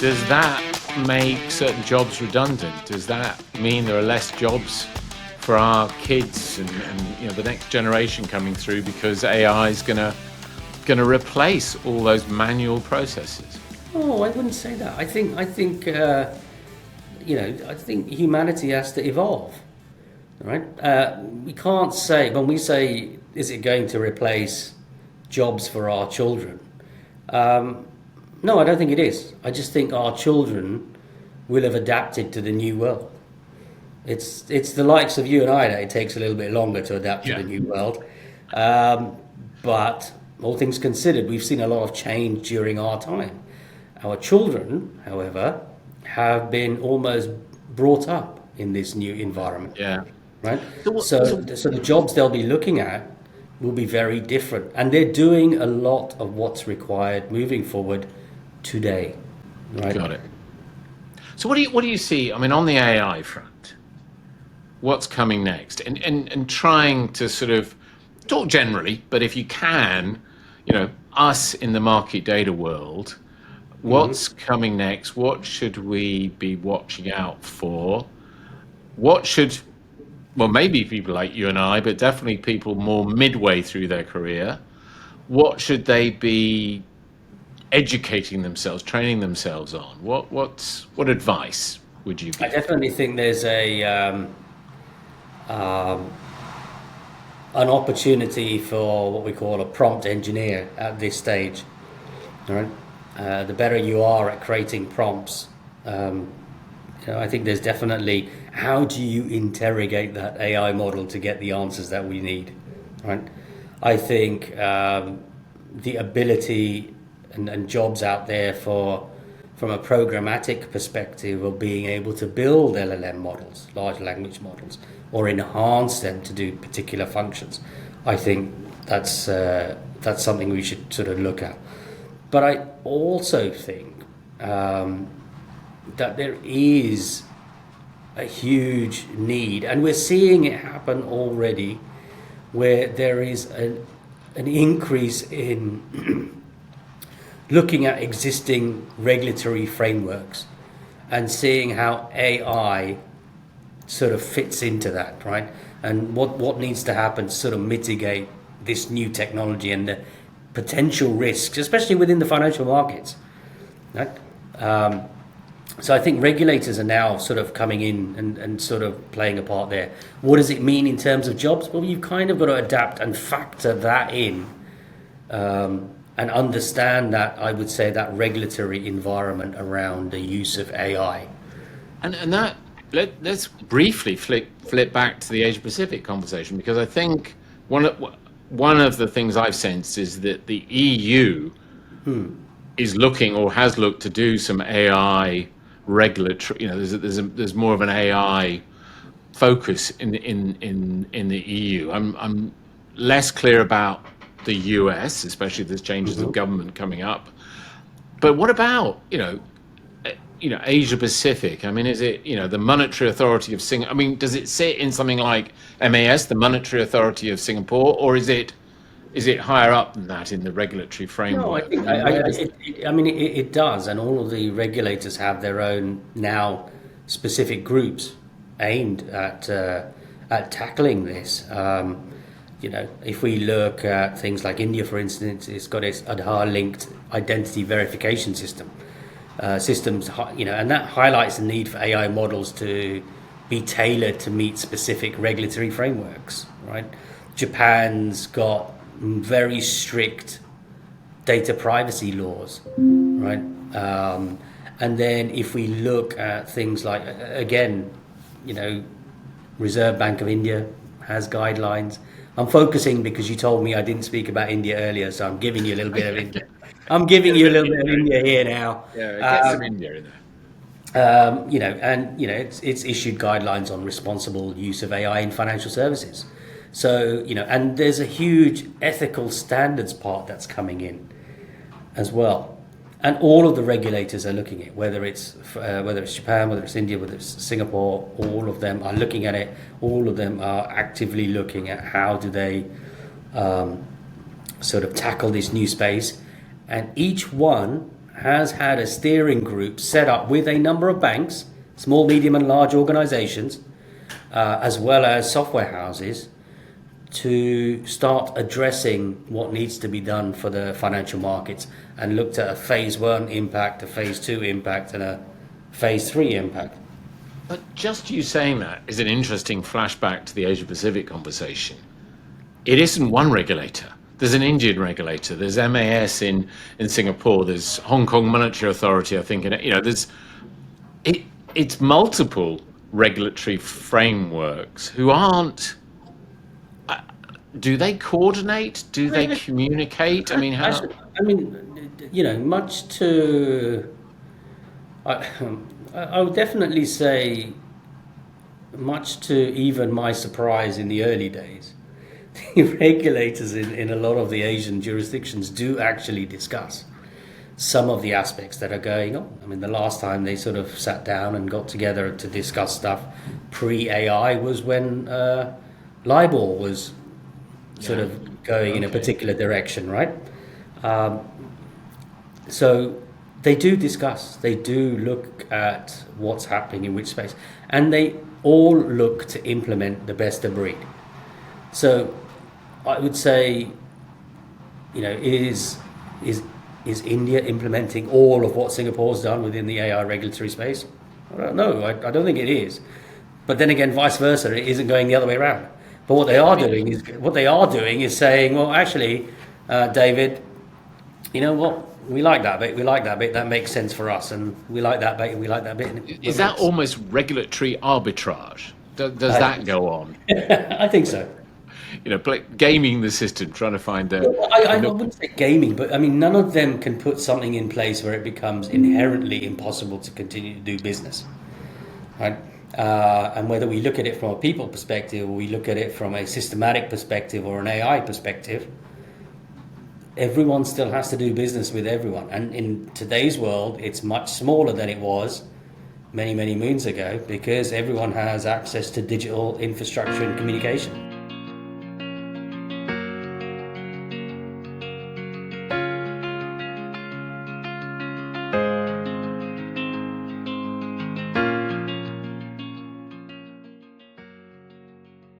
Does that make certain jobs redundant? Does that mean there are less jobs for our kids and the next generation coming through because AI is gonna replace all those manual processes? Oh, I wouldn't say that. I think humanity has to evolve, right? We can't say when we say, is it going to replace jobs for our children? No, I don't think it is. I just think our children will have adapted to the new world. It's the likes of you and I that it takes a little bit longer to adapt to Yeah. the new world. But all things considered, we've seen a lot of change during our time. Our children, however, have been almost brought up in this new environment, Yeah. right? So, So the jobs they'll be looking at will be very different, and they're doing a lot of what's required moving forward today, right? got it. So what do you see? I mean, on the AI front, what's coming next? And trying to sort of talk generally, but if you can, us in the market data world, what's coming next? What should we be watching out for? What should, well, maybe people like you and I, but definitely people more midway through their career, what should they be educating themselves, training themselves on? What advice would you I give? definitely think there's um, an opportunity for what we call a prompt engineer at this stage. All right, the better you are at creating prompts, um, I think there's definitely how do you interrogate that AI model to get the answers that we need, right? I think the ability and jobs out there for from a programmatic perspective of being able to build LLM models, large language models, or enhance them to do particular functions. I think that's something we should sort of look at. But I also think that there is a huge need, and we're seeing it happen already, where there is an increase in looking at existing regulatory frameworks and seeing how AI sort of fits into that, right? And what needs to happen to sort of mitigate this new technology and the potential risks, especially within the financial markets, right? So I think regulators are now sort of coming in and sort of playing a part there. What does it mean in terms of jobs? Well, you've kind of got to adapt and factor that in, and understand that, I would say, that regulatory environment around the use of AI. And that let's briefly flip back to the Asia Pacific conversation, because I think one of the things I've sensed is that the EU is looking or has looked to do some AI regulatory. There's more of an AI focus in the EU. I'm less clear about the US, especially there's changes of government coming up. But what about Asia Pacific? I mean, is it the Monetary Authority of Singapore? I mean, does it sit in something like MAS, the Monetary Authority of Singapore, or is it higher up than that in the regulatory No, I framework? I think mean, where does it does, and all of the regulators have their own now specific groups aimed at tackling this. If we look at things like India, for instance, it's got its Aadhaar-linked identity verification systems, and that highlights the need for AI models to be tailored to meet specific regulatory frameworks, right? Japan's got very strict data privacy laws, right? And then if we look at things like, again, Reserve Bank of India has guidelines. I'm focusing because you told me I didn't speak about India earlier, so I'm giving you a little bit of India. I'm giving get a you a bit of little bit of India in India there? here now. Yeah, get some India in there. It's issued guidelines on responsible use of AI in financial services. So, and there's a huge ethical standards part that's coming in as well. And all of the regulators are looking at it, whether it's Japan, whether it's India, whether it's Singapore, all of them are looking at it. All of them are actively looking at how do they sort of tackle this new space. And each one has had a steering group set up with a number of banks, small, medium, and large organizations, as well as software houses, to start addressing what needs to be done for the financial markets, and looked at a phase 1 impact, a phase 2 impact, and a phase 3 impact. But just you saying that is an interesting flashback to the Asia Pacific conversation. It isn't one regulator. There's an Indian regulator. There's MAS in Singapore. There's Hong Kong Monetary Authority, I think. It's multiple regulatory frameworks who aren't. Do they coordinate? Do they communicate? I mean, how? Much to. I would definitely say, much to even my surprise in the early days, the regulators in a lot of the Asian jurisdictions do actually discuss some of the aspects that are going on. I mean, the last time they sort of sat down and got together to discuss stuff pre-AI was when LIBOR was sort of going in a particular direction, right? So they do discuss, they do look at what's happening in which space, and they all look to implement the best of breed. So I would say, is India implementing all of what Singapore's done within the AI regulatory space? I don't know. I don't think it is. But then again, vice versa, it isn't going the other way around. But what they are doing is saying, well, actually, David, you know what? We like that bit. We like that bit. That makes sense for us, and we like that bit. And we like that bit. Is that almost regulatory arbitrage? Does that go on? I think so. Gaming the system, trying to find a. I wouldn't say gaming, but I mean, none of them can put something in place where it becomes inherently impossible to continue to do business, right? And whether we look at it from a people perspective, or we look at it from a systematic perspective or an AI perspective, everyone still has to do business with everyone. And in today's world, it's much smaller than it was many, many moons ago, because everyone has access to digital infrastructure and communication.